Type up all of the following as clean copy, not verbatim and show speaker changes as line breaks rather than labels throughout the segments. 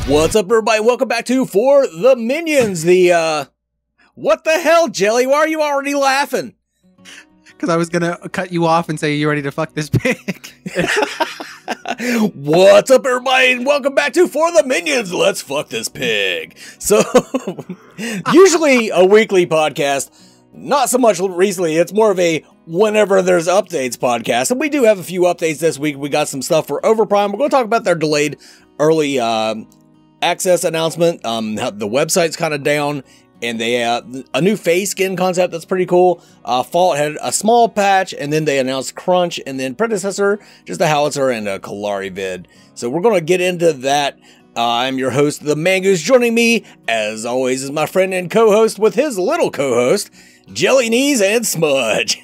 What's up, everybody? Welcome back to For the Minions. What the hell, Jelly? Why are you already laughing?
Because I was going to cut you off and say, you ready to fuck this pig?
What's up, everybody? And welcome back to For the Minions. Let's fuck this pig. So, usually a weekly podcast. Not so much recently. It's more of a whenever there's updates podcast. And we do have a few updates this week. We got some stuff for Overprime. We're going to talk about their delayed early access announcement. The website's kind of down. And they a new face skin concept that's pretty cool. Fault had a small patch, and then they announced Crunch, and then Predecessor, just a Howitzer, and a Kalari vid. So we're going to get into that. I'm your host, the Mangoose. Joining me, as always, is my friend and co-host with his little co-host, Jellyknees and Smudge.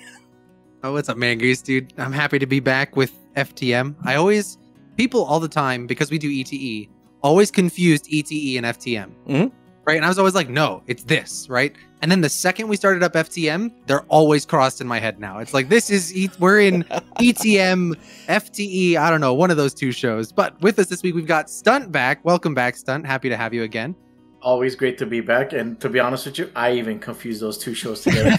Oh, what's up, Mangoose, dude? I'm happy to be back with FTM. People all the time, because we do ETE, always confused ETE and FTM. Mm-hmm. Right? And I was always like, no, it's this, right? And then the second we started up FTM, they're always crossed in my head now. It's like, we're in ETM, FTE, I don't know, one of those two shows. But with us this week, we've got Stunt back. Welcome back, Stunt. Happy to have you again.
Always great to be back. And to be honest with you, I even confused those two shows together.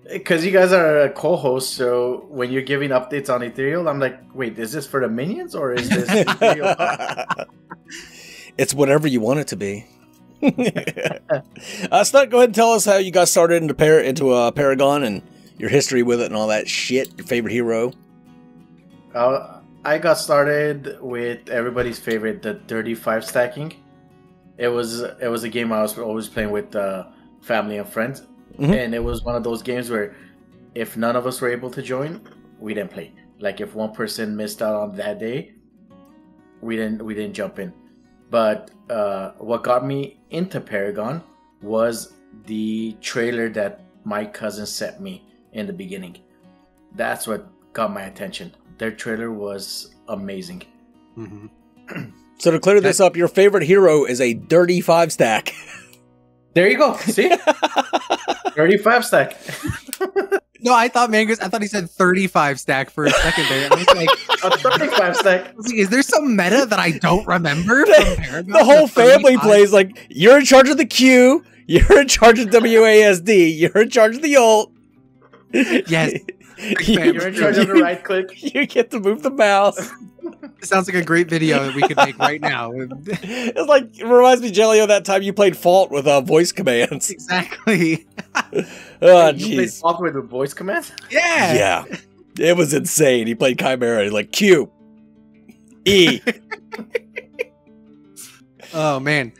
Because you guys are a co-host, so when you're giving updates on Ethereal, I'm like, wait, is this for the minions or is this Ethereal?
It's whatever you want it to be. Stunt, go ahead and tell us how you got started into Paragon and your history with it and all that shit. Your favorite hero.
I got started with everybody's favorite, the 35 stacking. It was a game I was always playing with family and friends, and it was one of those games where if none of us were able to join, we didn't play. Like if one person missed out on that day, we didn't jump in. But what got me into Paragon was the trailer that my cousin sent me in the beginning. That's what got my attention. Their trailer was amazing.
Mm-hmm.
So to clear this up, your favorite hero is a dirty 5 stack.
There you go. See? 35 stack.
No, I thought he said 35 stack for a second there. I was like,
a 35 stack.
Is there some meta that I don't remember?
The whole family plays like, you're in charge of the Q, you're in charge of WASD, you're in charge of the ult.
Yes.
You're in charge of the right click.
You get to move the mouse.
It sounds like a great video that we could make right now.
It's like, it reminds me, Jelly, of that time you played Fault with voice commands.
Exactly.
Oh,
you played Fault with voice commands?
Yeah.
Yeah. It was insane. He played Chimera, like Q, E.
Oh, man.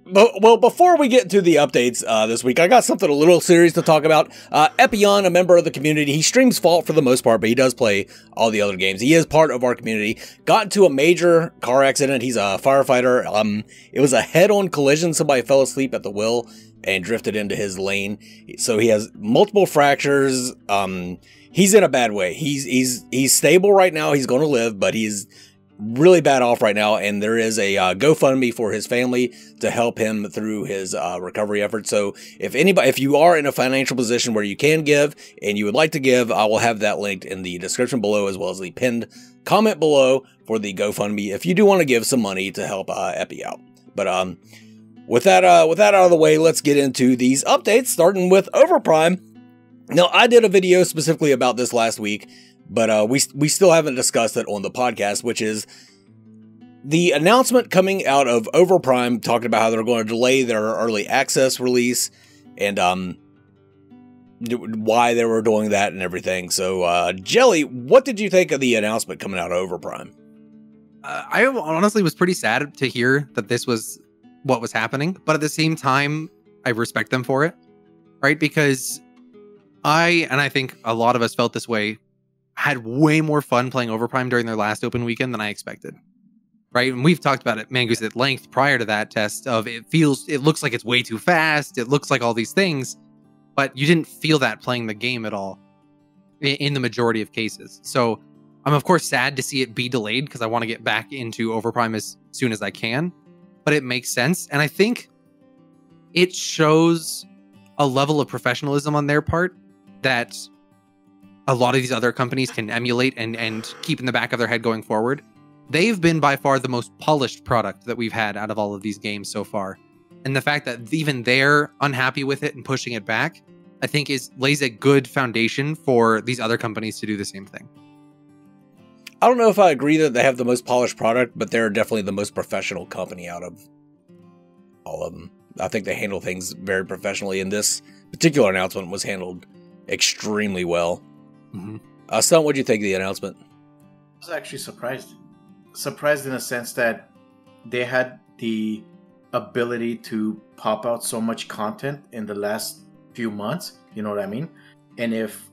Well, before we get to the updates this week, I got something a little serious to talk about. Epion, a member of the community, he streams Fault for the most part, but he does play all the other games. He is part of our community. Got into a major car accident. He's a firefighter. It was a head-on collision. Somebody fell asleep at the wheel and drifted into his lane. So he has multiple fractures. He's in a bad way. He's stable right now. He's going to live, but he's really bad off right now, and there is a GoFundMe for his family to help him through his recovery efforts. So if you are in a financial position where you can give and you would like to give, I will have that linked in the description below as well as the pinned comment below for the GoFundMe if you do want to give some money to help Epi out. But with that out of the way, let's get into these updates, starting with Overprime. Now, I did a video specifically about this last week, but we still haven't discussed it on the podcast, which is the announcement coming out of Overprime talking about how they're going to delay their early access release and why they were doing that and everything. So, Jelly, what did you think of the announcement coming out of Overprime?
I honestly was pretty sad to hear that this was what was happening, but at the same time, I respect them for it, right? Because I think a lot of us felt this way, had way more fun playing Overprime during their last open weekend than I expected. Right? And we've talked about it, Mangoose, at length prior to that test of it looks like it's way too fast. It looks like all these things, but you didn't feel that playing the game at all in the majority of cases. So I'm of course sad to see it be delayed because I want to get back into Overprime as soon as I can, but it makes sense. And I think it shows a level of professionalism on their part that a lot of these other companies can emulate and keep in the back of their head going forward. they've been by far the most polished product that we've had out of all of these games so far. And the fact that even they're unhappy with it and pushing it back, I think lays a good foundation for these other companies to do the same thing.
I don't know if I agree that they have the most polished product, but they're definitely the most professional company out of all of them. I think they handle things very professionally, and this particular announcement was handled extremely well. Stunt, what do you think of the announcement?
I was actually surprised. Surprised in a sense that they had the ability to pop out so much content in the last few months, you know what I mean? And if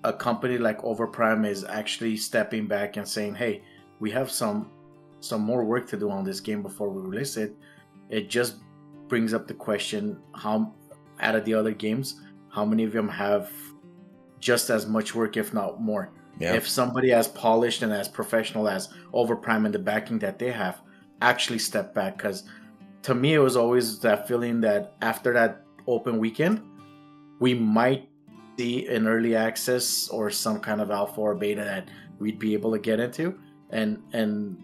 a company like Overprime is actually stepping back and saying, hey, we have some more work to do on this game before we release it, it just brings up the question, how out of the other games, how many of them have just as much work, if not more? Yeah. If somebody as polished and as professional as Overprime and the backing that they have actually step back, because to me it was always that feeling that after that open weekend, we might see an early access or some kind of alpha or beta that we'd be able to get into, and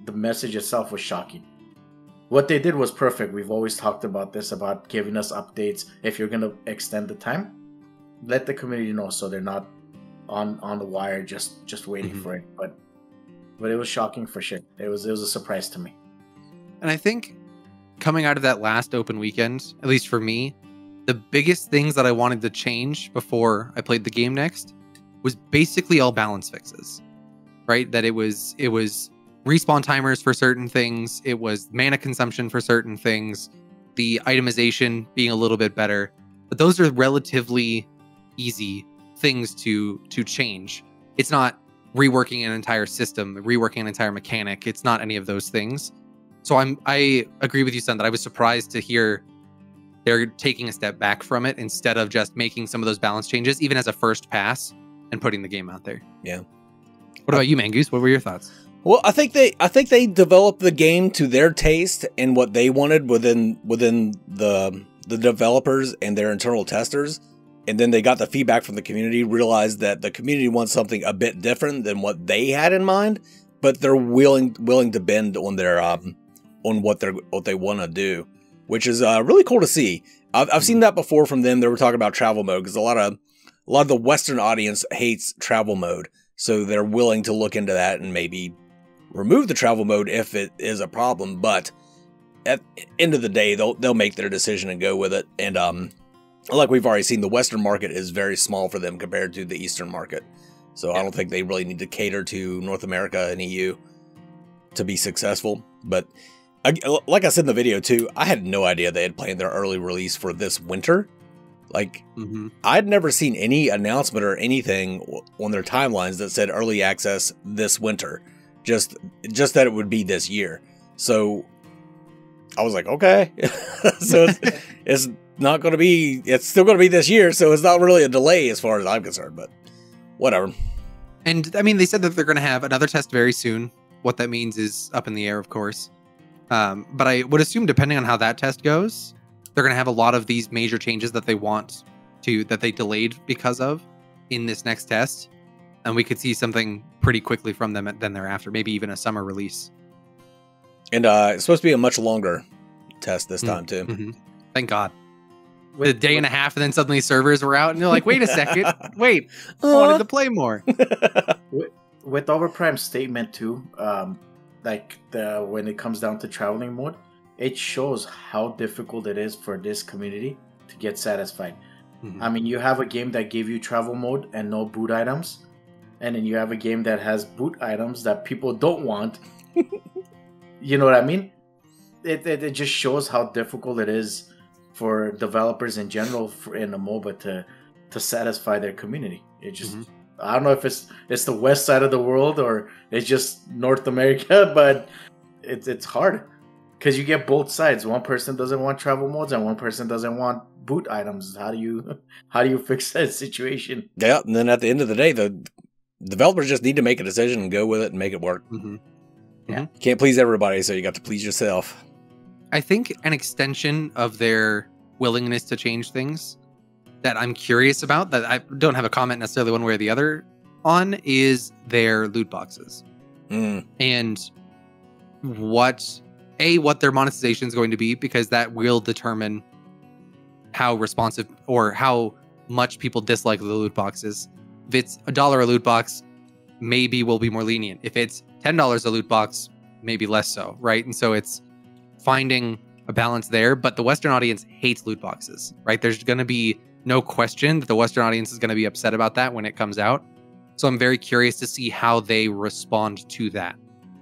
the message itself was shocking. What they did was perfect. We've always talked about this, about giving us updates. If you're going to extend the time, let the community know so they're not on the wire just waiting for it. But it was shocking for sure. It was a surprise to me.
And I think coming out of that last open weekend, at least for me, the biggest things that I wanted to change before I played the game next was basically all balance fixes, right? That it was respawn timers for certain things, it was mana consumption for certain things, the itemization being a little bit better. But those are relatively easy things to change. It's not reworking an entire system, reworking an entire mechanic. It's not any of those things. So I agree with you, Son, that I was surprised to hear they're taking a step back from it instead of just making some of those balance changes, even as a first pass, and putting the game out there.
Yeah.
What about you, Mangoose? What were your thoughts?
Well, I think they developed the game to their taste and what they wanted within the developers and their internal testers. And then they got the feedback from the community, realized that the community wants something a bit different than what they had in mind, but they're willing to bend on their on what they want to do, which is really cool to see. I've seen that before from them. They were talking about travel mode because a lot of the Western audience hates travel mode, so they're willing to look into that and maybe remove the travel mode if it is a problem. But at the end of the day, they'll make their decision and go with it. And like we've already seen, the Western market is very small for them compared to the Eastern market. So I don't think they really need to cater to North America and EU to be successful. But like I said in the video too, I had no idea they had planned their early release for this winter. Like, I'd never seen any announcement or anything on their timelines that said early access this winter. Just that it would be this year. So I was like, okay. So it's not going to be, it's still going to be this year. So it's not really a delay as far as I'm concerned, but whatever.
And I mean, they said that they're going to have another test very soon. What that means is up in the air, of course. But I would assume, depending on how that test goes, they're going to have a lot of these major changes that they delayed because of in this next test. And we could see something pretty quickly from them then thereafter, maybe even a summer release.
And it's supposed to be a much longer test this time too.
Thank God. A day and a half, and then suddenly servers were out, and you're like, wait a second, wait, I wanted to play more.
With Overprime's statement too, when it comes down to traveling mode, it shows how difficult it is for this community to get satisfied. I mean, you have a game that gave you travel mode and no boot items, and then you have a game that has boot items that people don't want. You know what I mean? It just shows how difficult it is for developers in general in a MOBA to satisfy their community. It just I don't know if it's the west side of the world or it's just North America, but it's hard because you get both sides. One person doesn't want travel modes and one person doesn't want boot items. How do you fix that situation?
Yeah, and then at the end of the day, the developers just need to make a decision and go with it and make it work. Yeah, you can't please everybody, so you got to please yourself.
I think an extension of their willingness to change things that I'm curious about, that I don't have a comment necessarily one way or the other on, is their loot boxes. And what their monetization is going to be, because that will determine how responsive or how much people dislike the loot boxes. If it's $1 a loot box, maybe we'll be more lenient. If it's $10 a loot box, maybe less so, right? And so it's finding a balance there. But the Western audience hates loot boxes, right? There's going to be no question that the Western audience is going to be upset about that when it comes out. So I'm very curious to see how they respond to that.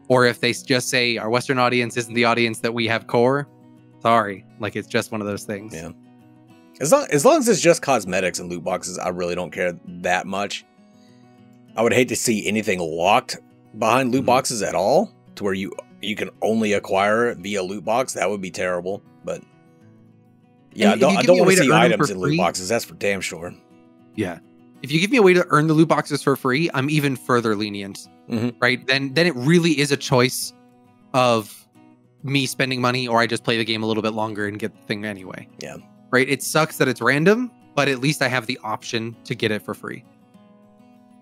Or if they just say, our Western audience isn't the audience that we have core, sorry. Like, it's just one of those things.
Yeah. As long as it's just cosmetics and loot boxes, I really don't care that much. I would hate to see anything locked behind loot boxes at all, to where you can only acquire it via loot box. That would be terrible. But yeah, I don't want to see items in loot boxes. That's for damn sure.
Yeah. If you give me a way to earn the loot boxes for free, I'm even further lenient, right? Then it really is a choice of me spending money, or I just play the game a little bit longer and get the thing anyway.
Yeah.
Right? It sucks that it's random, but at least I have the option to get it for free.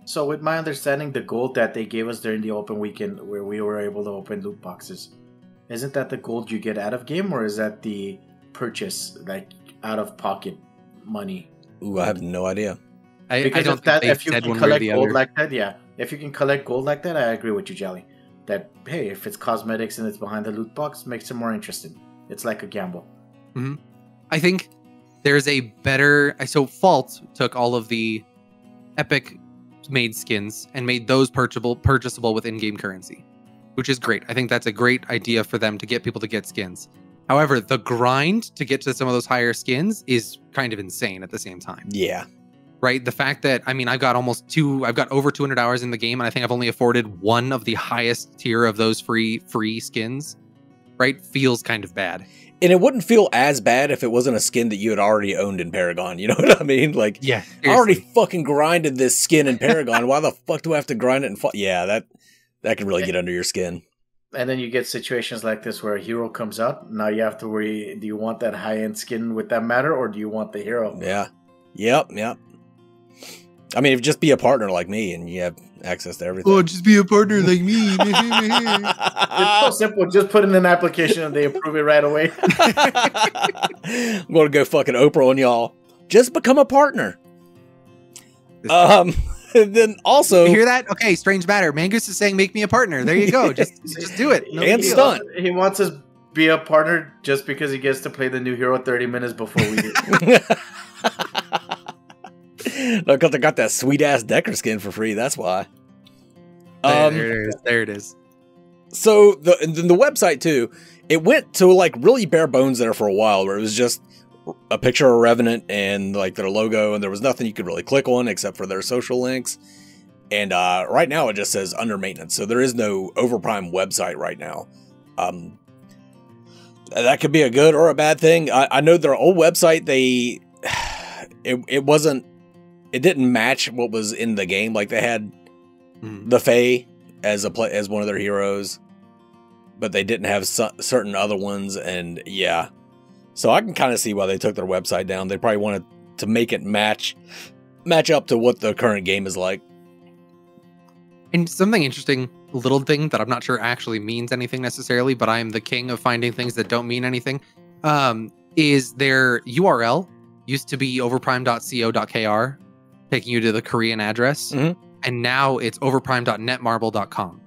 So with my understanding, the gold that they gave us during the open weekend where we were able to open loot boxes, isn't that the gold you get out of game, or is that the purchase, like out of pocket money?
Ooh, I have no idea.
Because if you can collect gold like that, yeah. If you can collect gold like that, I agree with you, Jelly. That, hey, if it's cosmetics and it's behind the loot box, makes it more interesting. It's like a gamble.
I think there's a better... So Fault took all of the Epic made skins and made those purchasable with in-game currency, which is great. I think that's a great idea for them to get people to get skins. However, the grind to get to some of those higher skins is kind of insane at the same time.
Yeah.
Right? The fact that, I mean, I've got over 200 hours in the game, and I think I've only afforded one of the highest tier of those free skins, right? Feels kind of bad.
And it wouldn't feel as bad if it wasn't a skin that you had already owned in Paragon. You know what I mean? Like,
yeah, seriously.
I already fucking grinded this skin in Paragon. Why the fuck do I have to grind it in Yeah, that can really get under your skin.
And then you get situations like this where a hero comes out. Now you have to worry, do you want that high-end skin with that matter, or do you want the hero?
Yeah. Yep. I mean, if just be a partner like me and you have access to everything.
Oh, just be a partner like me.
It's so simple. Just put in an application and they approve it right away.
I'm going to go fucking Oprah on y'all. Just become a partner. And then also...
You hear that? Okay, Strange Matter. Mangus is saying, make me a partner. There you go. Just do it.
No and Stunt.
He wants us to be a partner just because he gets to play the new hero 30 minutes before we do.
No, because I got that sweet-ass Decker skin for free. That's why.
There it is.
So, the website, too, it went to, like, really bare bones there for a while, where it was just a picture of Revenant and, like, their logo, and there was nothing you could really click on except for their social links. And right now, it just says under maintenance, so there is no Overprime website right now. That could be a good or a bad thing. I know their old website, it didn't match what was in the game. Like, they had the Fae as one of their heroes, but they didn't have certain other ones. And yeah, so I can kind of see why they took their website down. They probably wanted to make it match up to what the current game is like.
And something interesting, little thing that I'm not sure actually means anything necessarily, but I am the king of finding things that don't mean anything, is their URL used to be overprime.co.kr, taking you to the Korean address, and now it's overprime.netmarble.com.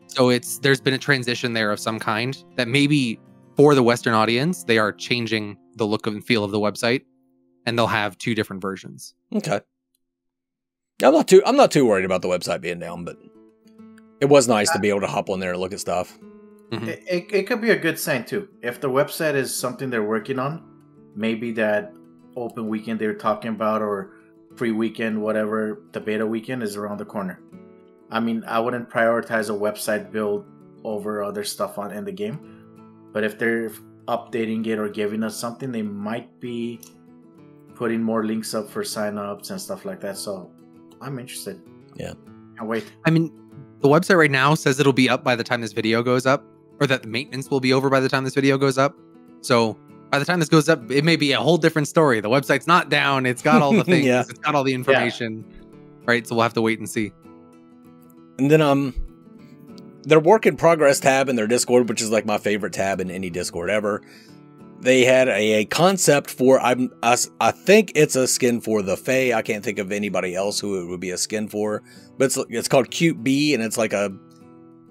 So there's been a transition there of some kind that maybe for the Western audience, they are changing the look and feel of the website, and they'll have two different versions.
Okay. I'm not too worried about the website being down, but it was nice to be able to hop on there and look at stuff.
It could be a good sign too. If the website is something they're working on, maybe that open weekend they were talking about, or free weekend, whatever, the beta weekend is around the corner. I mean, I wouldn't prioritize a website build over other stuff in the game, but if they're updating it or giving us something, they might be putting more links up for sign-ups and stuff like that. So I'm interested.
Yeah.
Can't wait.
I mean, the website right now says it'll be up by the time this video goes up, or that the maintenance will be over by the time this video goes up. So by the time this goes up, it may be a whole different story. The website's not down. It's got all the things.
Yeah.
It's got all the information. Right? So we'll have to wait and see.
And then their work in progress tab in their Discord, which is like my favorite tab in any Discord ever. They had a concept for, I think it's a skin for the Fae. I can't think of anybody else who it would be a skin for, but it's called Cute Bee, and it's like a...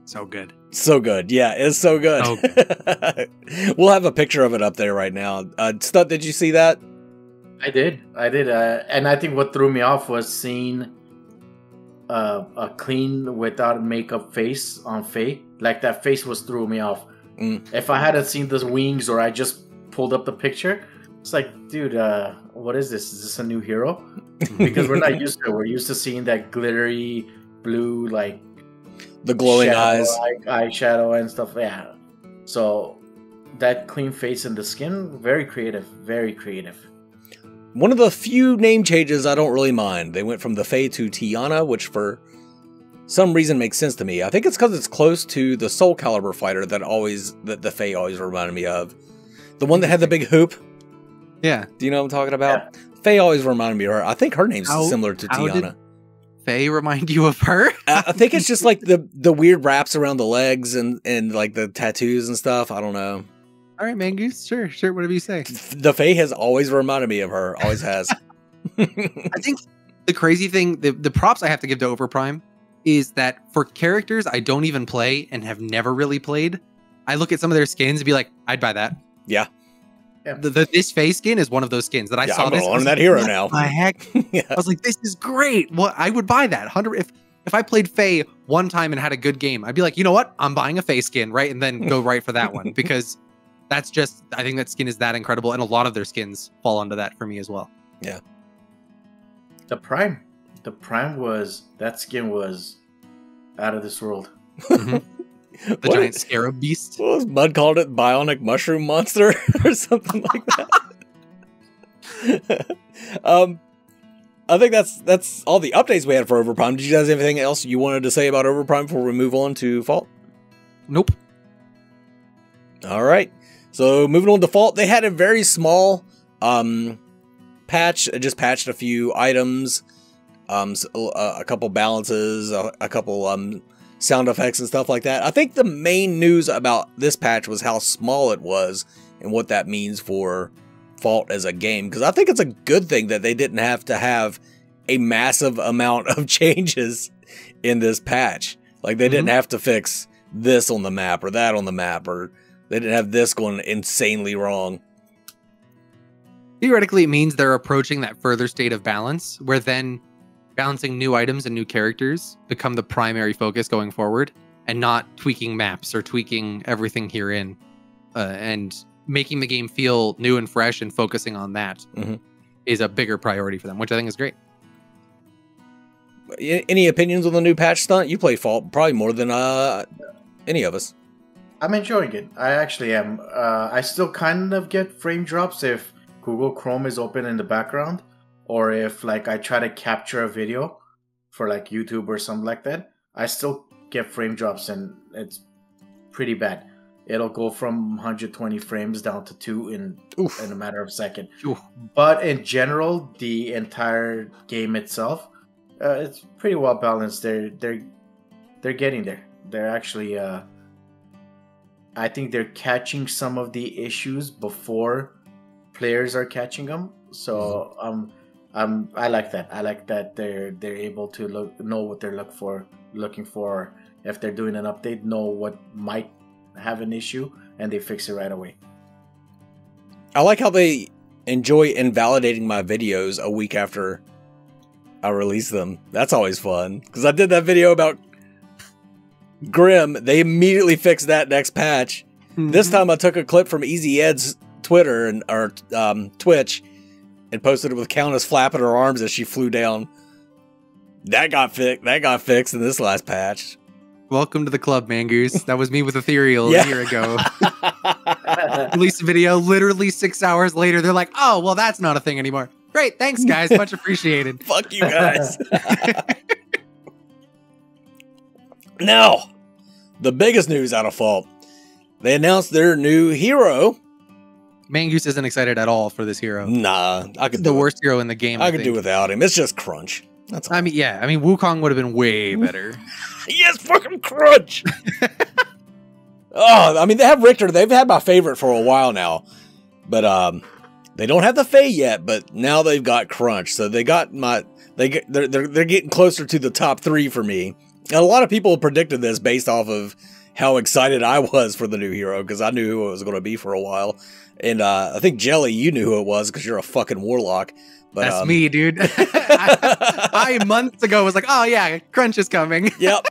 So good.
So good. Yeah, it's so good.
Okay.
We'll have a picture of it up there right now. Stunt, did you see that?
I did. And I think what threw me off was seeing a clean without makeup face on Faye. Like that face threw me off. If I hadn't seen the wings or I just pulled up the picture, it's like, dude, what is this? Is this a new hero? Because we're not used to it. We're used to seeing that glittery blue, like
the glowing eyes,
like eyeshadow and stuff. Yeah. So that clean face and the skin, very creative, very creative.
One of the few name changes I don't really mind. They went from the Fae to Tiana, which for some reason makes sense to me. I think it's because it's close to the Soul Calibur fighter that the Fae always reminded me of. The one that had the big hoop.
Yeah.
Do you know what I'm talking about? Yeah. Fae always reminded me of her. I think her name's similar to Tiana.
Fae remind you of her?
I think it's just like the weird wraps around the legs and like the tattoos and stuff. I don't know.
All right, Mangoose. Sure, whatever you say.
The Fae has always reminded me of her. Always has.
I think the crazy thing, the props I have to give to Overprime is that for characters I don't even play and have never really played, I look at some of their skins and be like, I'd buy that.
Yeah.
This Fae skin is one of those skins that I saw.
I'm this on that hero now.
What the heck? Yeah. I was like, this is great. Well, I would buy that. If I played Fae one time and had a good game, I'd be like, you know what? I'm buying a Fae skin, right? And then go right for that one because that's just, I think that skin is that incredible, and a lot of their skins fall under that for me as well.
Yeah.
The Prime that skin was out of this world.
Mm-hmm. The giant scarab beast.
What was Mud called it? Bionic mushroom monster or something like that. I think that's all the updates we had for Overprime. Did you guys have anything else you wanted to say about Overprime before we move on to Fault?
Nope.
All right. So moving on to Fault, they had a very small patch. It just patched a few items, a couple balances, a couple sound effects and stuff like that. I think the main news about this patch was how small it was and what that means for Fault as a game. Because I think it's a good thing that they didn't have to have a massive amount of changes in this patch. Like they didn't have to fix this on the map or that on the map, or they didn't have this going insanely wrong.
Theoretically, it means they're approaching that further state of balance where then balancing new items and new characters become the primary focus going forward, and not tweaking maps or tweaking everything herein, and making the game feel new and fresh and focusing on that is a bigger priority for them, which I think is great.
Any opinions on the new patch, Stunt? You play Fault probably more than any of us.
I'm enjoying it. I actually am. I still kind of get frame drops if Google Chrome is open in the background, or if like I try to capture a video for like YouTube or something like that. I still get frame drops, and it's pretty bad. It'll go from 120 frames down to 2 in a matter of a second. Oof. But in general, the entire game itself, it's pretty well balanced. They're getting there. They're actually, I think they're catching some of the issues before players are catching them. So I like that. I like that they're able to know what they're looking for. If they're doing an update, know what might have an issue, and they fix it right away.
I like how they enjoy invalidating my videos a week after I release them. That's always fun, because I did that video about Grim. They immediately fixed that next patch. This time I took a clip from Easy Ed's Twitter or Twitch and posted it with Countess flapping her arms as she flew down. That got fixed in this last patch.
Welcome to the club, Mangoose. That was me with Ethereal a year ago. Released a video, literally 6 hours later, they're like, oh, well, that's not a thing anymore. Great, thanks, guys. Much appreciated.
Fuck you guys. Now, the biggest news out of Fault. They announced their new hero.
Mangoose isn't excited at all for this hero.
Nah, I could
the worst hero in the game.
I could do without him. It's just crunch. That's all.
I mean, yeah. I mean, Wukong would have been way better.
Yes, fucking Crunch. Oh, I mean, they have Richter. They've had my favorite for a while now, but they don't have the Fae yet. But now they've got Crunch, so they got my. They're getting closer to the top 3 for me. And a lot of people predicted this based off of how excited I was for the new hero, because I knew who it was going to be for a while. And I think Jelly, you knew who it was because you're a fucking warlock. But,
that's me, dude. I months ago was like, oh yeah, Crunch is coming.
Yep.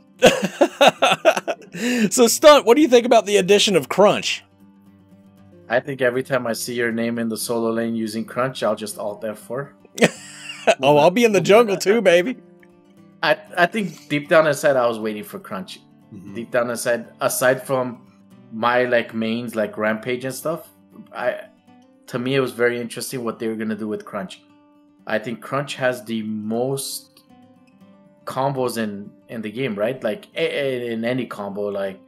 So Stunt, what do you think about the addition of Crunch?
I think every time I see your name in the solo lane using Crunch, I'll just alt F4.
Oh, I'll be in the jungle too, baby.
I think deep down inside, I was waiting for Crunch.
Mm-hmm.
Deep down inside, aside from my like mains like Rampage and stuff, to me it was very interesting what they were gonna do with Crunch. I think Crunch has the most combos in the game, right? Like in any combo, like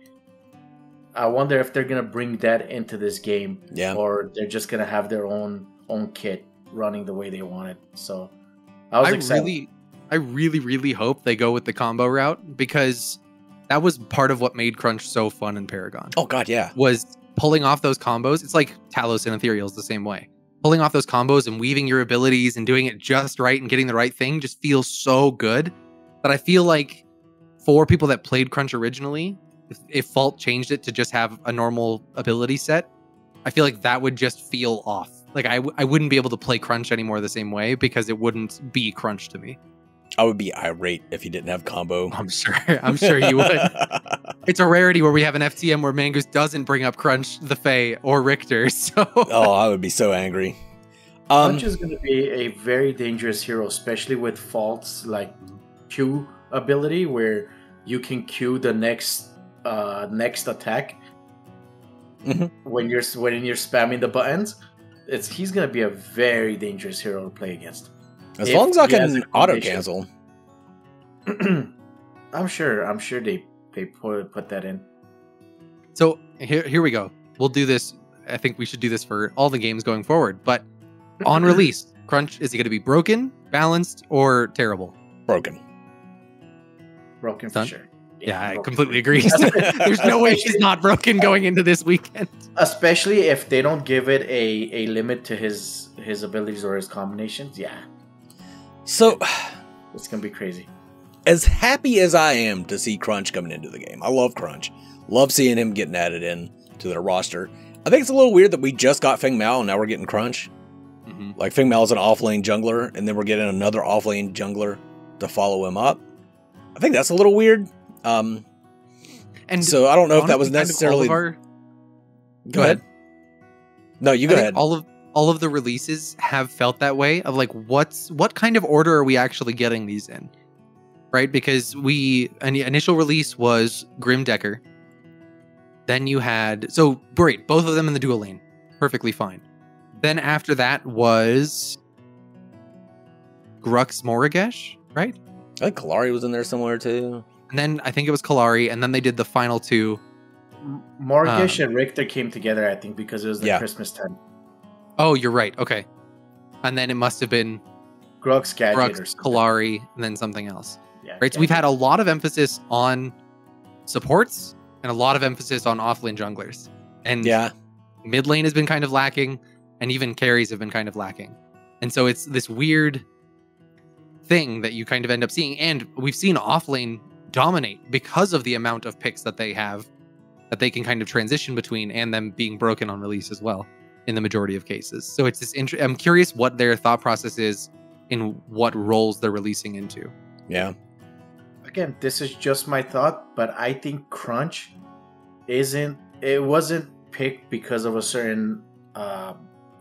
I wonder if they're gonna bring that into this game, or they're just gonna have their own kit running the way they want it. So I was excited.
I really hope they go with the combo route, because that was part of what made Crunch so fun in Paragon.
Oh god, yeah.
Was pulling off those combos. It's like Talos and Ethereal is the same way. Pulling off those combos and weaving your abilities and doing it just right and getting the right thing just feels so good that I feel like for people that played Crunch originally, if Fault changed it to just have a normal ability set, I feel like that would just feel off. Like I wouldn't be able to play Crunch anymore the same way, because it wouldn't be Crunch to me.
I would be irate if he didn't have combo.
I'm sure you would. It's a rarity where we have an FTM where Mangoose doesn't bring up Crunch, the Fae, or Richter. So
oh, I would be so angry.
Crunch is going to be a very dangerous hero, especially with Fault's like Q ability, where you can Q the next attack when you're spamming the buttons. He's going to be a very dangerous hero to play against.
As long as I can auto cancel.
I'm sure they put that in.
So here we go. We'll do this. I think we should do this for all the games going forward. But on release, Crunch, is he going to be broken, balanced, or terrible?
Broken
for
Stunt?
sure.
Yeah, I completely agree. There's no way he's not broken going into this weekend.
Especially if they don't give it a limit to his abilities or his combinations. Yeah. So it's gonna be crazy.
As happy as I am to see Crunch coming into the game, I love Crunch. Love seeing him getting added in to their roster. I think it's a little weird that we just got Feng Mao and now we're getting Crunch. Like Feng Mao is an off-lane jungler, and then we're getting another off-lane jungler to follow him up. I think that's a little weird. And so I don't know if that was necessarily.
Go
ahead. No, you go ahead.
All of the releases have felt that way, of like what kind of order are we actually getting these in, right? Because the initial release was Grim Decker. Then you had great, both of them in the dual lane, perfectly fine. Then after that was Grux Moragesh, right?
I think Kalari was in there somewhere too.
And then I think it was Kalari, and then they did the final two.
Moragesh and Richter came together, I think, because it was the Christmas time.
Oh, you're right. Okay. And then it must have been
Grux, Gadget, or
Kalari, and then something else.
Yeah,
right.
Gadget.
So we've had a lot of emphasis on supports and a lot of emphasis on offlane junglers. And mid lane has been kind of lacking, and even carries have been kind of lacking. And so it's this weird thing that you kind of end up seeing. And we've seen offlane dominate because of the amount of picks that they have that they can kind of transition between, and them being broken on release as well in the majority of cases. So it's this I'm curious what their thought process is in what roles they're releasing into.
Yeah.
Again, this is just my thought, but I think Crunch wasn't picked because of a certain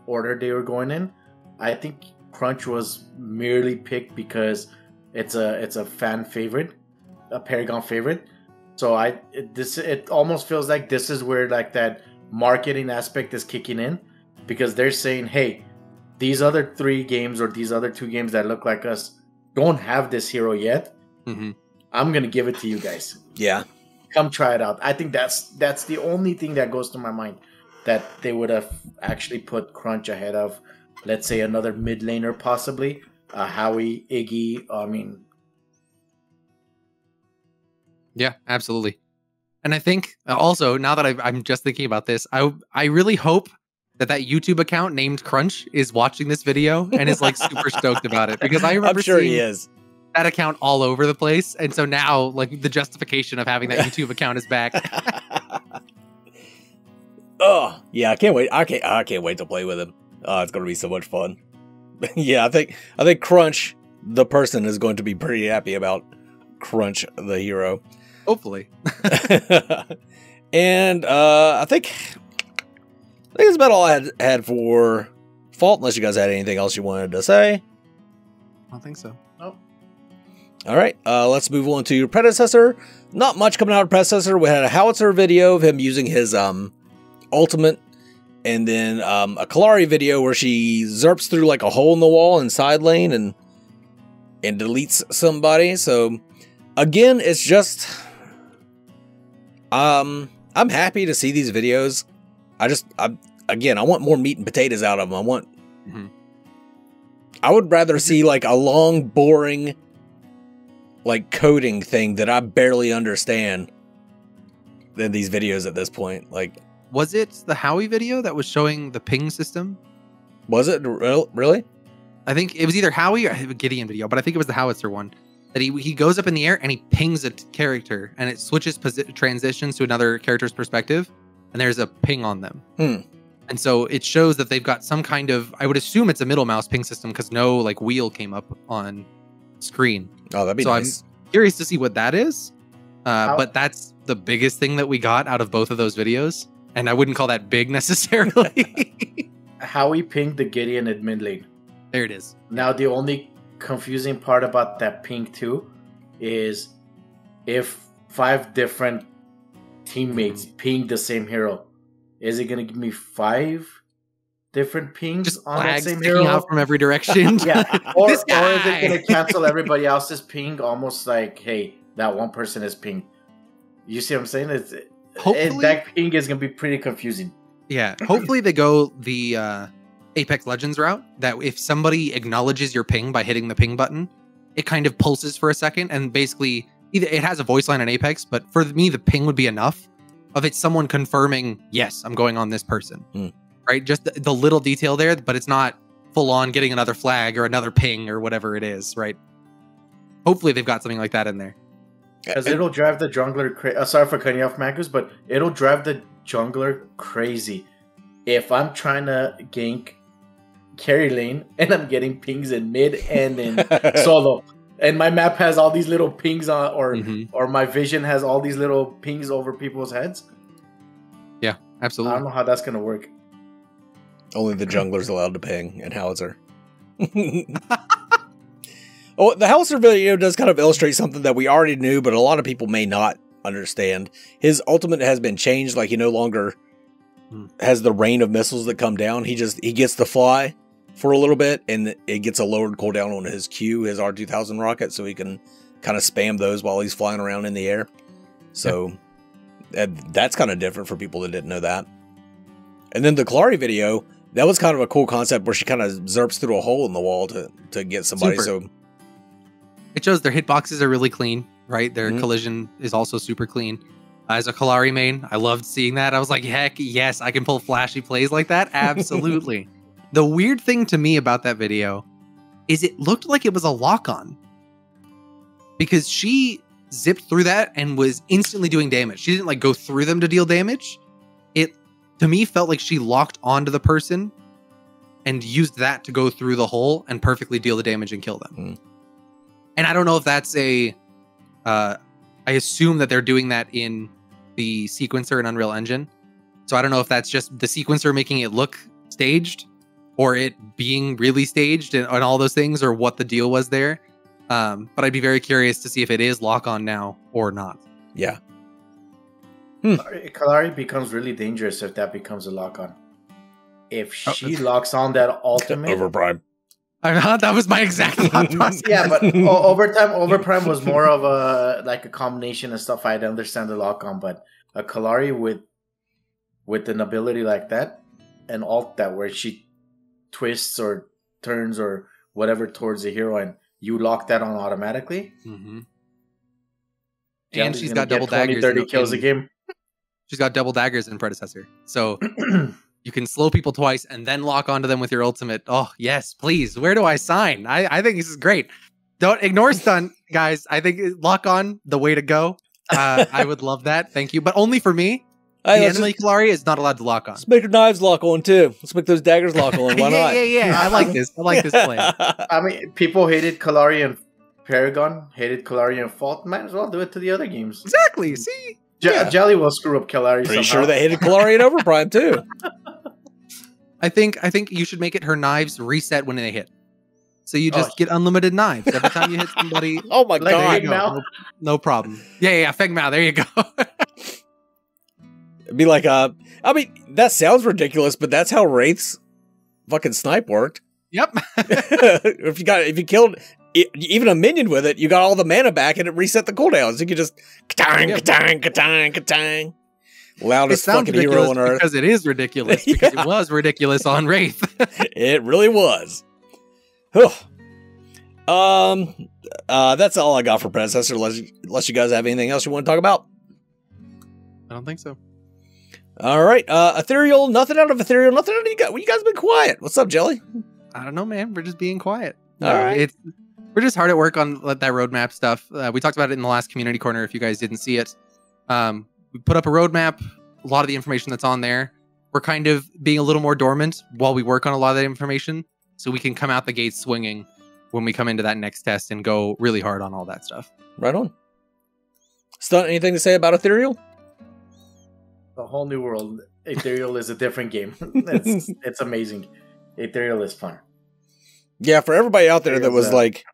order they were going in. I think Crunch was merely picked because it's a fan favorite, a Paragon favorite. So it almost feels like this is where like that marketing aspect is kicking in, because they're saying, hey, these other 3 games or these other 2 games that look like us don't have this hero yet. I'm gonna give it to you guys.
Yeah,
come try it out. I think that's the only thing that goes to my mind, that they would have actually put Crunch ahead of, let's say, another mid laner possibly, Howie, Iggy. I mean,
Yeah, absolutely. And I think also now that I'm just thinking about this, I really hope that YouTube account named Crunch is watching this video and is like super stoked about it, because I remember
I'm sure
seeing
he is.
that account all over the place, and so now like the justification of having that YouTube account is back.
Oh yeah, I can't wait. I can't wait to play with him. It's gonna be so much fun. Yeah, I think Crunch, the person, is going to be pretty happy about Crunch, the hero.
Hopefully.
And I think that's about all I had for Fault, unless you guys had anything else you wanted to say.
I don't think so.
nope.
All right, let's move on to your Predecessor. Not much coming out of Predecessor. We had a Howitzer video of him using his ultimate, and then a Kalari video where she zerps through like a hole in the wall in side lane and deletes somebody. So again, it's just I'm happy to see these videos. I want more meat and potatoes out of them. I would rather see like a long, boring, like coding thing that I barely understand than these videos at this point. Like,
Was it the Howie video that was showing the ping system?
was it really?
I think it was either Howie or a Gideon video, but I think it was the Howitzer one. That he goes up in the air and he pings a character, and it switches transitions to another character's perspective, and there's a ping on them. And so it shows that they've got some kind of, I would assume it's a middle mouse ping system, because no like wheel came up on screen.
Oh, that'd be nice.
I'm curious to see what that is.
How-
But that's the biggest thing that we got out of both of those videos. And I wouldn't call that big necessarily.
Howie pinged the Gideon in mid lane.
There it is.
Now, the only confusing part about that ping too is if 5 different teammates ping the same hero, is it going to give me 5 different pings
Just
on that
flags
same
sticking
hero?
out from every direction.
Yeah, or
This
is
guy!
it going to cancel everybody else's ping? Almost like, hey, that one person is pinged. You see what I'm saying?
Hopefully-
that ping is going to be pretty confusing.
Yeah, hopefully they go the Apex Legends route, that if somebody acknowledges your ping by hitting the ping button, it kind of pulses for a second, and basically either it has a voice line in Apex, but for me the ping would be enough of it someone confirming, yes, I'm going on this person. Right? Just the little detail there, but it's not full on getting another flag or another ping or whatever it is, right? Hopefully they've got something like that in there.
Because it'll drive the jungler sorry for cutting you off, Magus, but it'll drive the jungler crazy. If I'm trying to gank carry lane and I'm getting pings in mid and in solo, and my map has all these little pings on, or my vision has all these little pings over people's heads.
Yeah,
I
absolutely.
don't know how that's going to work.
Only the jungler's allowed to ping and Howitzer. Oh, the Howitzer video does kind of illustrate something that we already knew, but a lot of people may not understand. His ultimate has been changed. Like, he no longer has the rain of missiles that come down. He gets to fly for a little bit, and it gets a lowered cooldown on his Q, his R2000 rocket, so he can kind of spam those while he's flying around in the air. So that's kind of different for people that didn't know that. And then the Kalari video, that was kind of a cool concept where she kind of zerps through a hole in the wall to get somebody.
Super.
So
it shows their hitboxes are really clean, right? Their collision is also super clean. As a Kalari main, I loved seeing that. I was like, heck yes, I can pull flashy plays like that. Absolutely. The weird thing to me about that video is it looked like it was a lock-on, because she zipped through that and was instantly doing damage. She didn't like go through them to deal damage. It, to me, felt like she locked onto the person and used that to go through the hole and perfectly deal the damage and kill them. And I don't know if that's I assume that they're doing that in the sequencer in Unreal Engine. So I don't know if that's just the sequencer making it look staged, or it being really staged and all those things, or what the deal was there. But I'd be very curious to see if it is lock-on now or not.
yeah.
Kalari becomes really dangerous if that becomes a lock-on. If she locks on that ultimate...
Overprime.
That was my exact thought process.
Yeah, but Overprime was more of a combination of stuff. I'd understand the lock-on, but a Kalari with an ability like that, and alt that where she twists or turns or whatever towards the hero, and you lock that on automatically.
And she's got double
20,
daggers.
30 kills a game.
She's got double daggers in Predecessor. So you can slow people twice and then lock onto them with your ultimate. Oh, yes, please. Where do I sign? I think this is great. Don't ignore Stunt, guys. I think lock on, the way to go. I would love that. Thank you. But only for me. The enemy Kalari is not allowed to lock on.
Let's make her knives lock on, too. Let's make those daggers lock on. Why not?
Yeah. I like this. I like this plan.
I mean, people hated Kalari and Paragon, hated Kalari and Fault. Might as well do it to the other games.
Exactly. See?
Jelly will screw up Kalari.
Pretty sure they hated Kalari and Overprime too.
I think you should make it her knives reset when they hit. So you just get unlimited knives every time you hit somebody.
Oh my god!
No problem. Yeah. Feng Mao. There you go.
It'd be like I mean, that sounds ridiculous, but that's how Wraith's fucking snipe worked.
Yep.
if you killed even a minion with it, you got all the mana back and it reset the cooldowns. You could just ka-tang. Loudest fucking hero on earth.
Because it is ridiculous. Because it was ridiculous on Wraith.
It really was. That's all I got for Predecessor, unless you guys have anything else you want to talk about.
I don't think so.
All right. Ethereal, nothing out of Ethereal, nothing out of you guys. You guys been quiet. What's up, Jelly?
I don't know, man. We're just being quiet.
All right.
We're just hard at work on that roadmap stuff. We talked about it in the last community corner if you guys didn't see it. We put up a roadmap, a lot of the information that's on there. We're kind of being a little more dormant while we work on a lot of that information so we can come out the gate swinging when we come into that next test and go really hard on all that stuff.
Right on. Stunt, anything to say about Ethereal?
A whole new world. Ethereal is a different game. It's amazing. Ethereal is fun.
Yeah, for everybody out there that was like,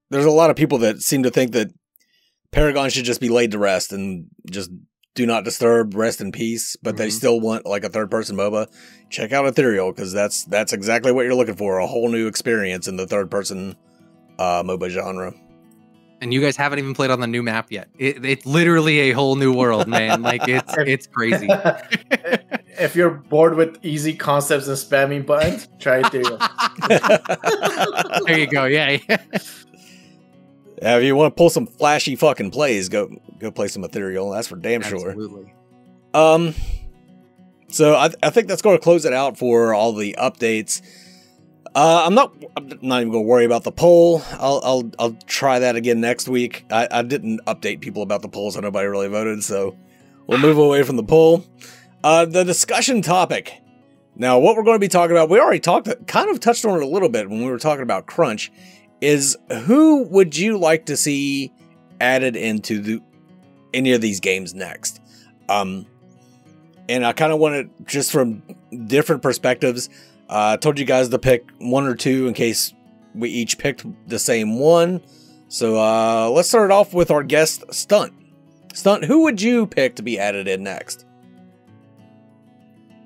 there's a lot of people that seem to think that Paragon should just be laid to rest and just do not disturb, rest in peace, but they still want like a third-person MOBA. Check out Ethereal, because that's exactly what you're looking for, a whole new experience in the third-person MOBA genre.
And you guys haven't even played on the new map yet. It's literally a whole new world, man. Like, it's crazy.
If you're bored with easy concepts and spamming buttons, try Ethereal.
There you go. Yeah.
If you want to pull some flashy fucking plays, go play some Ethereal. That's for damn sure.
Absolutely.
So I think that's going to close it out for all the updates. I'm not even going to worry about the poll. I'll try that again next week. I didn't update people about the poll, so nobody really voted. So we'll move away from the poll. The discussion topic. Now, what we're going to be talking about, we already kind of touched on it a little bit when we were talking about Crunch, is who would you like to see added into any of these games next? And I kind of wanted, just from different perspectives, I told you guys to pick one or two in case we each picked the same one. So let's start off with our guest, Stunt. Stunt, who would you pick to be added in next?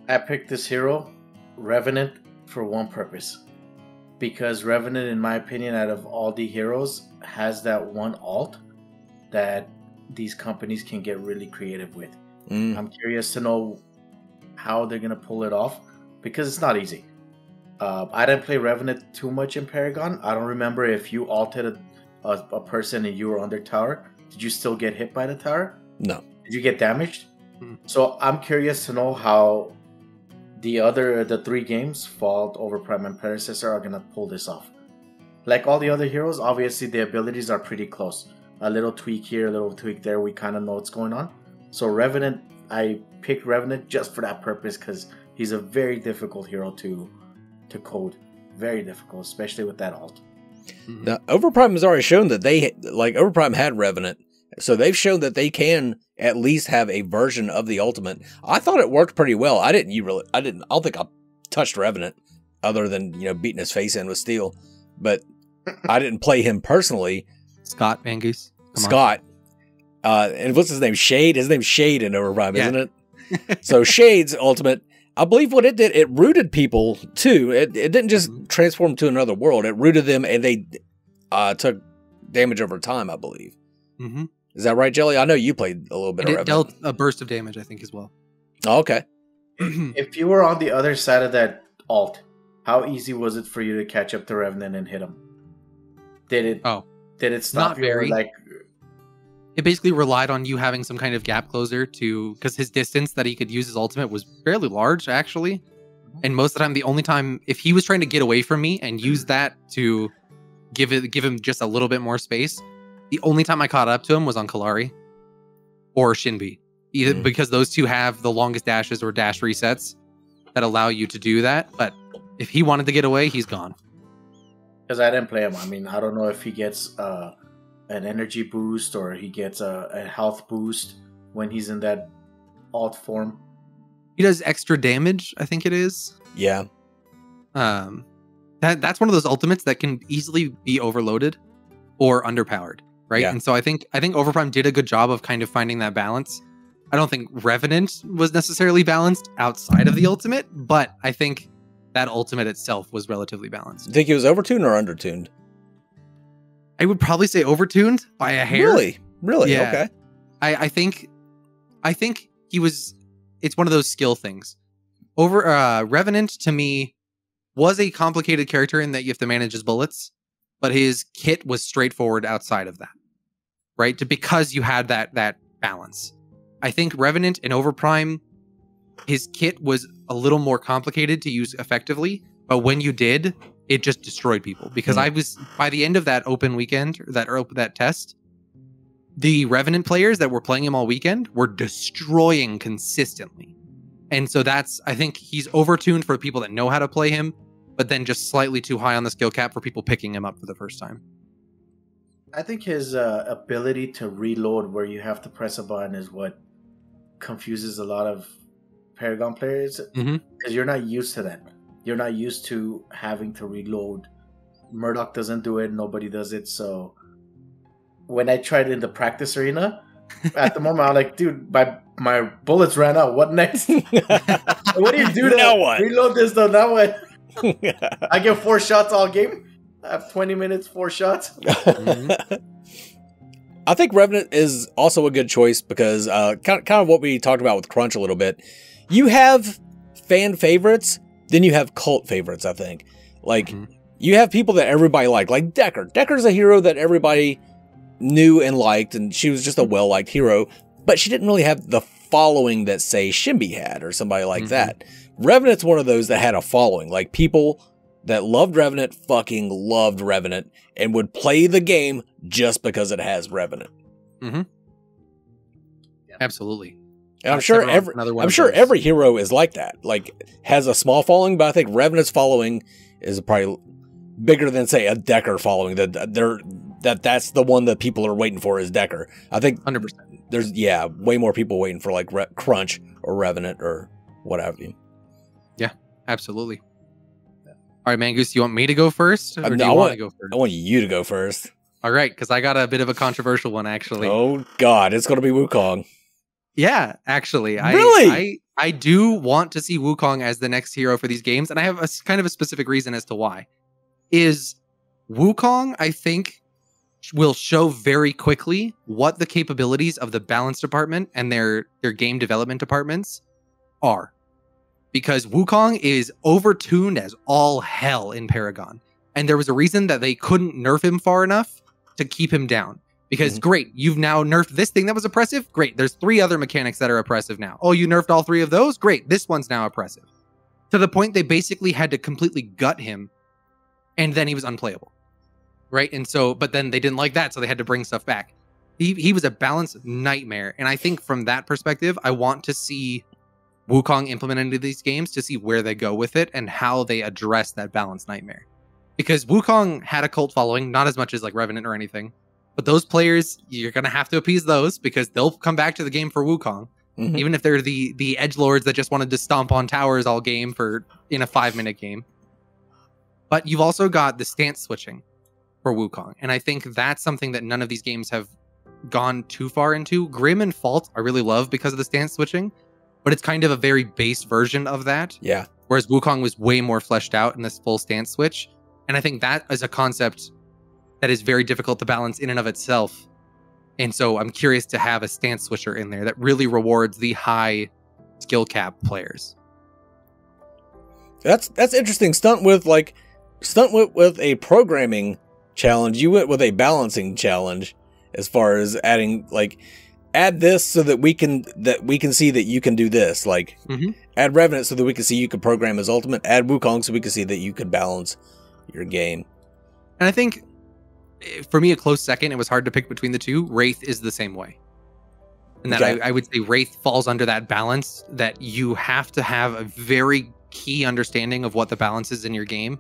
I picked this hero, Revenant, for one purpose. Because Revenant, in my opinion, out of all the heroes, has that one alt that these companies can get really creative with. I'm curious to know how they're going to pull it off, because it's not easy. I didn't play Revenant too much in Paragon. I don't remember if you alted a person and you were on their tower. Did you still get hit by the tower?
No.
Did you get damaged? So I'm curious to know how the three games, Fault, Overprime, and Predecessor, are going to pull this off. Like all the other heroes, obviously the abilities are pretty close. A little tweak here, a little tweak there, we kind of know what's going on. So Revenant, I picked Revenant just for that purpose, because he's a very difficult hero to code. Very difficult, especially with that alt.
Now, Overprime has already shown that Overprime had Revenant, so they've shown that they can at least have a version of the ultimate. I thought it worked pretty well. I don't think I touched Revenant other than, beating his face in with steel, but I didn't play him personally.
Scott Van Goose.
Scott. And what's his name? Shade? His name's Shade in Overprime, isn't it? So Shade's ultimate, I believe what it did, it rooted people too. It didn't just transform to another world. It rooted them, and they took damage over time, I believe. Is that right, Jelly? I know you played a little bit of Revenant.
It dealt a burst of damage, I think, as well.
Oh, okay.
If you were on the other side of that alt, how easy was it for you to catch up to Revenant and him? Did it stop
not
you? Or
very.
like,
it basically relied on you having some kind of gap closer because his distance that he could use his ultimate was fairly large, actually. And most of the time, the only time, if he was trying to get away from me and use that to give him just a little bit more space, the only time I caught up to him was on Kalari or Shinbi. Either because those two have the longest dashes or dash resets that allow you to do that. But if he wanted to get away, he's gone.
because I didn't play him. I mean, I don't know if he gets an energy boost or he gets a health boost when he's in that alt form.
He does extra damage, I think it is.
Yeah.
That's one of those ultimates that can easily be overloaded or underpowered, right?
Yeah.
And so I think Overprime did a good job of kind of finding that balance. I don't think Revenant was necessarily balanced outside of the ultimate, but I think that ultimate itself was relatively balanced.
You think he was overtuned or undertuned?
I would probably say overtuned by a hair.
Really?
Yeah.
Okay.
I think he was. It's one of those skill things. Revenant to me was a complicated character in that you have to manage his bullets, but his kit was straightforward outside of that, right? Because you had that balance. I think Revenant and Overprime, his kit was a little more complicated to use effectively, but when you did, it just destroyed people. Because I was, by the end of that open weekend, that test, the Revenant players that were playing him all weekend were destroying consistently. And so I think he's overtuned for people that know how to play him, but then just slightly too high on the skill cap for people picking him up for the first time.
I think his ability to reload where you have to press a button is what confuses a lot of Paragon players, because you're not used to that. You're not used to having to reload. Murdoch doesn't do it. Nobody does it. So when I tried it in the practice arena, at the moment, I'm like, dude, my bullets ran out. What next? What do you do
Now
to
what?
reload this though? Now what? I get 4 shots all game. I have 20 minutes, 4 shots.
I think Revenant is also a good choice because kind of what we talked about with Crunch a little bit. You have fan favorites, then you have cult favorites, I think. Like, you have people that everybody liked, like Decker. Decker's a hero that everybody knew and liked, and she was just a well-liked hero, but she didn't really have the following that, say, Shinbi had or somebody like that. Revenant's one of those that had a following. Like, people that loved Revenant fucking loved Revenant and would play the game just because it has Revenant.
Absolutely.
And I'm sure every hero is like that. Like, has a small following, but I think Revenant's following is probably bigger than, say, a Decker following. That's the one that people are waiting for is Decker. I think
100%.
There's way more people waiting for like Crunch or Revenant or what have you.
Yeah, absolutely. All right, Mangoose, you want me to go first? Or do you want to go first?
I want you to go first.
All right, because I got a bit of a controversial one, actually.
Oh, God. It's going to be Wukong.
Yeah, actually.
Really?
I do want to see Wukong as the next hero for these games, and I have a kind of a specific reason as to why. Is Wukong, I think, will show very quickly what the capabilities of the balance department and their game development departments are. Because Wukong is overtuned as all hell in Paragon. And there was a reason that they couldn't nerf him far enough to keep him down. Because great, you've now nerfed this thing that was oppressive. Great, there's 3 other mechanics that are oppressive now. Oh, you nerfed all 3 of those? Great, this one's now oppressive. To the point they basically had to completely gut him. And then he was unplayable. Right? And so, but then they didn't like that, so they had to bring stuff back. He was a balance nightmare. And I think from that perspective, I want to see Wukong implemented into these games to see where they go with it and how they address that balance nightmare. Because Wukong had a cult following, not as much as like Revenant or anything. But those players, you're going to have to appease those because they'll come back to the game for Wukong. Even if they're the edgelords that just wanted to stomp on towers all game in a 5-minute game. But you've also got the stance switching for Wukong. And I think that's something that none of these games have gone too far into. Grim and Fault I really love because of the stance switching. But it's kind of a very base version of that.
Yeah.
Whereas Wukong was way more fleshed out in this full stance switch. And I think that is a concept that is very difficult to balance in and of itself. And so I'm curious to have a stance switcher in there that really rewards the high skill cap players.
That's interesting. Stunt with a programming challenge. You went with a balancing challenge as far as adding add this so that we can see that you can do this. Add Revenant so that we can see you can program as ultimate. Add Wukong so we can see that you could balance your game.
And I think for me, a close second, it was hard to pick between the two. Wraith is the same way. And that I would say Wraith falls under that balance that you have to have a very key understanding of what the balance is in your game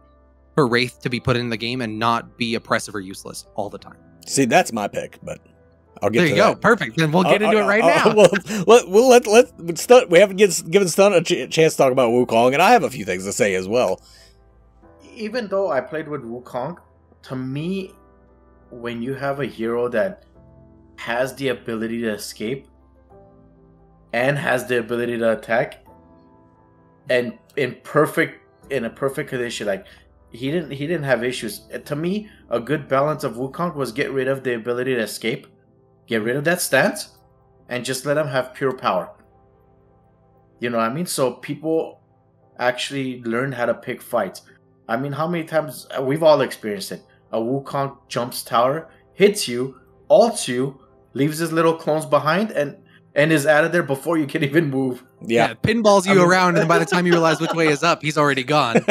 for Wraith to be put in the game and not be oppressive or useless all the time.
See, that's my pick, but I'll get
there
to
you
that.
go. Perfect. Then we'll get into it right now.
Let Stunt. We haven't given Stunt a chance to talk about Wukong, and I have a few things to say as well.
Even though I played with Wukong, to me, when you have a hero that has the ability to escape and has the ability to attack, and in a perfect condition, he didn't have issues. To me, a good balance of Wukong was get rid of the ability to escape, get rid of that stance, and just let him have pure power. You know what I mean? So people actually learn how to pick fights. I mean, how many times we've all experienced it? A Wukong jumps tower, hits you, ults you, leaves his little clones behind, and is out of there before you can even move.
Yeah, pinballs you around, and by the time you realize which way is up, he's already gone.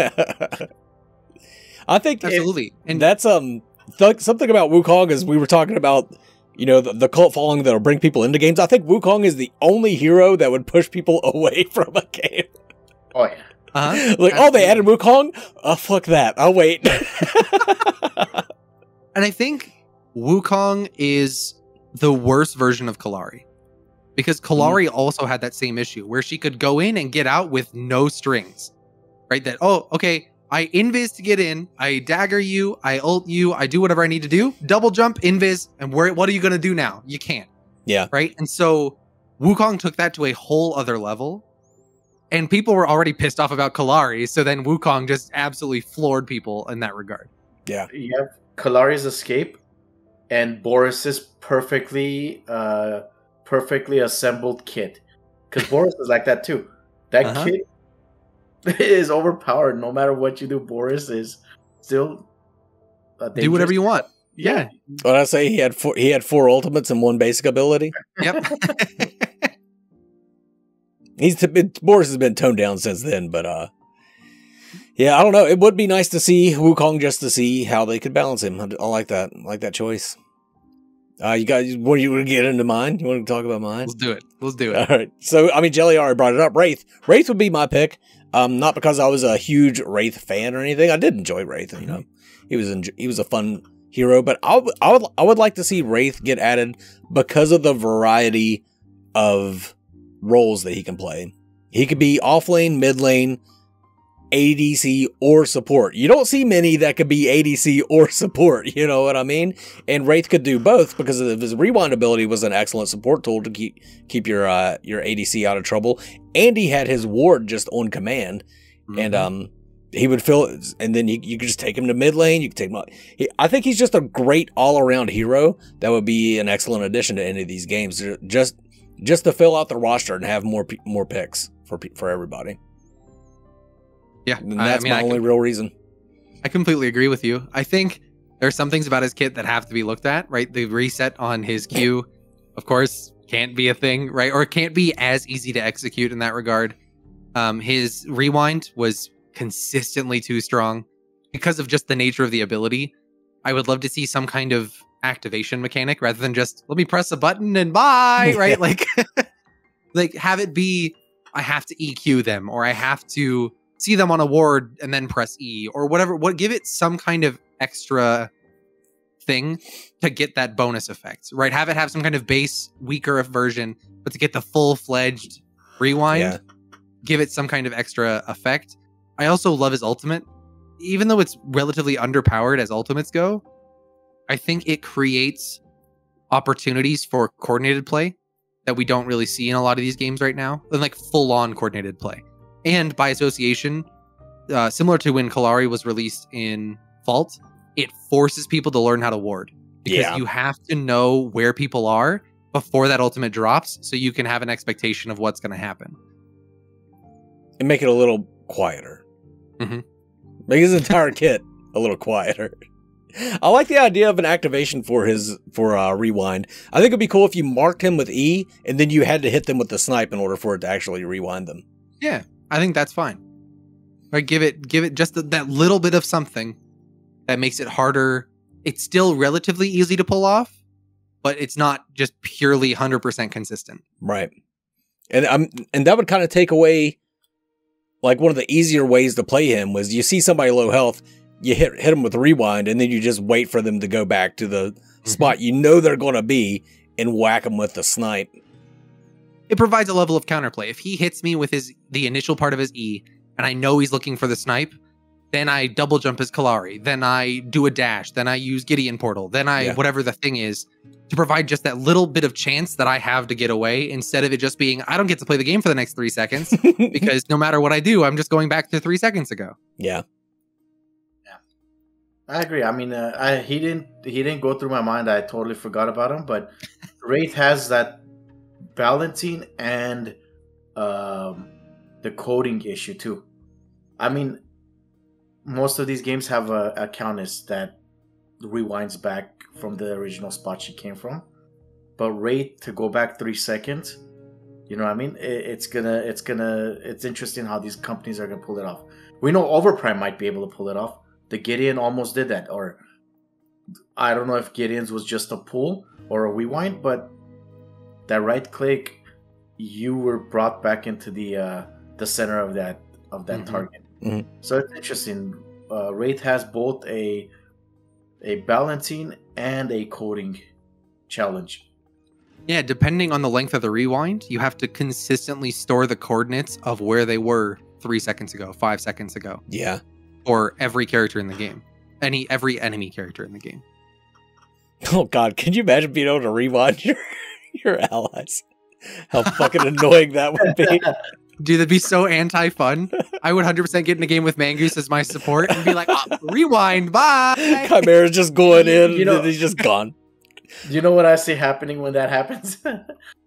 I think
absolutely,
and that's something about Wukong is we were talking about, the cult following that'll bring people into games. I think Wukong is the only hero that would push people away from a game.
Oh yeah.
They added Wukong? Oh, fuck that. I'll wait.
And I think Wukong is the worst version of Kalari. Because Kalari also had that same issue where she could go in and get out with no strings. Right? That, I invis to get in, I dagger you, I ult you, I do whatever I need to do, double jump, invis, and what are you going to do now? You can't.
Yeah.
Right? And so Wukong took that to a whole other level. And people were already pissed off about Kalari, so then Wukong just absolutely floored people in that regard.
Yeah.
You have Kalari's escape and Boris's perfectly assembled kit. Because Boris is like that too. That kit is overpowered. No matter what you do, Boris is still
do whatever you want.
Yeah.
What I say, he had four ultimates and one basic ability.
Yep.
Boris has been toned down since then, but yeah, I don't know. It would be nice to see Wukong just to see how they could balance him. I like that. I like that choice. You guys, what do you want to get into mine? You want to talk about mine?
Let's do it.
All right. So, I mean, Jelly already brought it up. Wraith would be my pick. Not because I was a huge Wraith fan or anything. I did enjoy Wraith. He was a fun hero, but I would like to see Wraith get added because of the variety of roles that he can play. He could be off lane, mid lane, ADC, or support. You don't see many that could be ADC or support, you know what I mean? And Wraith could do both because of his rewind ability was an excellent support tool to keep your ADC out of trouble. And he had his ward just on command. And he would fill it, and then you could just take him to mid lane. You could take him. I think he's just a great all around hero that would be an excellent addition to any of these games. Just to fill out the roster and have more picks for everybody.
Yeah,
and that's my only real reason.
I completely agree with you. I think there's some things about his kit that have to be looked at, right? The reset on his Q, of course, can't be a thing, right? Or it can't be as easy to execute in that regard. His rewind was consistently too strong because of just the nature of the ability. I would love to see some kind of activation mechanic rather than just let me press a button and bye, right? Like have it be I have to EQ them, or I have to see them on a ward and then press E, or whatever. Give it some kind of extra thing to get that bonus effect, right? Have it have some kind of base weaker version, but to get the full-fledged rewind, give it some kind of extra effect. I also love his ultimate. Even though it's relatively underpowered as ultimates go, I think it creates opportunities for coordinated play that we don't really see in a lot of these games right now, like full-on coordinated play. And by association, similar to when Kalari was released in Vault, it forces people to learn how to ward. Because you have to know where people are before that ultimate drops, so you can have an expectation of what's going to happen.
And make it a little quieter. Make his entire kit a little quieter. I like the idea of an activation for rewind. I think it'd be cool if you marked him with E and then you had to hit them with the snipe in order for it to actually rewind them.
Yeah, I think that's fine. Right, give it just that little bit of something that makes it harder. It's still relatively easy to pull off, but it's not just purely 100% consistent.
Right. And that would kind of take away, like, one of the easier ways to play him was you see somebody low health, you hit them with rewind, and then you just wait for them to go back to the spot you know they're going to be and whack them with the snipe.
It provides a level of counterplay. If he hits me with the initial part of his E, and I know he's looking for the snipe, then I double jump his Kalari, then I do a dash, then I use Gideon Portal, then whatever the thing is, to provide just that little bit of chance that I have to get away, instead of it just being, I don't get to play the game for the next 3 seconds, because no matter what I do, I'm just going back to 3 seconds ago.
Yeah.
I agree. I mean, he didn't go through my mind. I totally forgot about him. But Wraith has that balancing and the coding issue too. I mean, most of these games have a countess that rewinds back from the original spot she came from. But Wraith, to go back 3 seconds, you know what I mean? It's interesting how these companies are gonna pull it off. We know Overprime might be able to pull it off. The Gideon almost did that, or I don't know if Gideon's was just a pull or a rewind, but that right click, you were brought back into the center of that target. So it's interesting. Wraith has both a balancing and a coding challenge.
Yeah, depending on the length of the rewind, you have to consistently store the coordinates of where they were 3 seconds ago, 5 seconds ago.
Yeah.
Or every character in the game. Every enemy character in the game.
Oh god, can you imagine being able to rewind your allies? How fucking annoying that would be.
Dude, that'd be so anti-fun. I would 100% get in a game with Mangoose as my support and be like, oh, rewind, bye!
Chimera's just going in, and he's just gone.
You know what I see happening when that happens?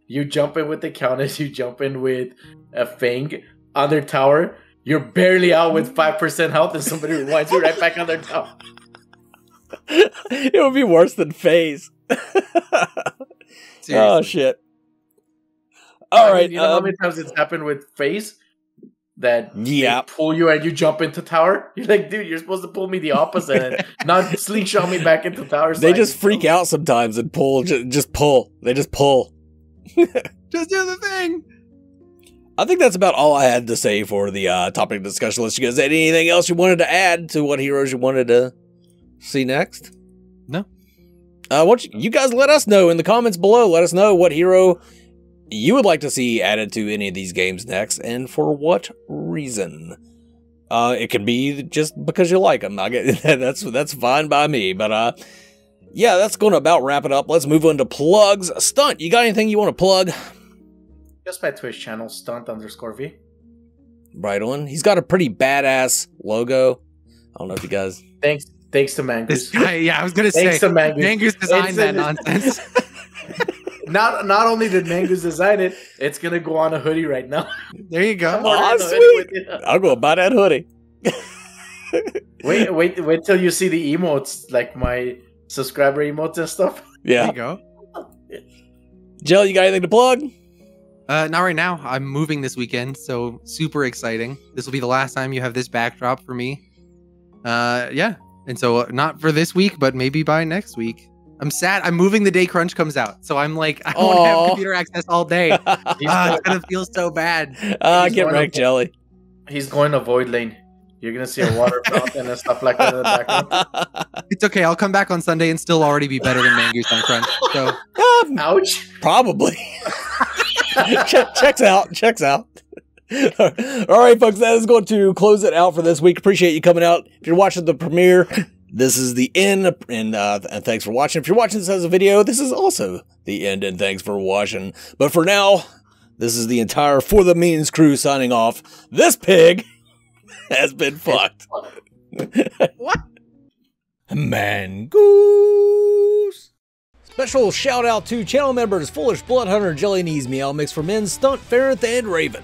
You jump in with the Countess, you jump in with a Fang on their tower, you're barely out with 5% health, and somebody rewinds you right back on their tower.
It would be worse than FaZe. Oh, shit. All right.
You know how many times it's happened with FaZe? That they pull you and you jump into tower? You're like, dude, you're supposed to pull me the opposite and not slingshot me back into tower.
They just freak out sometimes and pull. Just pull. They just pull.
Just do the thing.
I think that's about all I had to say for the topic discussion. Unless you guys had anything else you wanted to add to what heroes you wanted to see next?
No.
You guys let us know in the comments below. Let us know what hero you would like to see added to any of these games next, and for what reason. It could be just because you like them. That's fine by me. But yeah, that's going to about wrap it up. Let's move on to plugs. Stunt, you got anything you want to plug?
Just my Twitch channel, Stunt_V.
Right on. He's got a pretty badass logo. I don't know if you guys...
Thanks to Mangoose.
This guy, yeah, I was going to say, Mangoose designed that nonsense.
Not only did Mangoose design it, it's going to go on a hoodie right now.
There you go.
Oh, sweet. I'll go buy that hoodie.
Wait till you see the emotes, like my subscriber emotes and stuff.
Yeah.
There you go.
Jell, you got anything to plug?
Not right now. I'm moving this weekend, so super exciting. This will be the last time you have this backdrop for me. Yeah. And so not for this week, but maybe by next week. I'm sad. I'm moving the day Crunch comes out. So I'm like, I won't have computer access all day. It's going to feel so bad.
Get wrecked, Jelly.
He's going to Void Lane. You're going to see a water fountain and stuff like that in the background.
It's okay. I'll come back on Sunday and still already be better than Mangoose on Crunch. So,
ouch.
Probably. Checks out. All right, folks, that is going to close it out for this week. Appreciate you coming out. If you're watching the premiere, this is the end, and thanks for watching. If you're watching this as a video, this is also the end, and thanks for watching. But for now, this is the entire For the Means crew signing off. This pig has been fucked.
What?
Mangoose. Special shout out to channel members Foolish Bloodhunter, Jellyknees, Meow Mix for Men, Stunt, Ferrith, and Raven.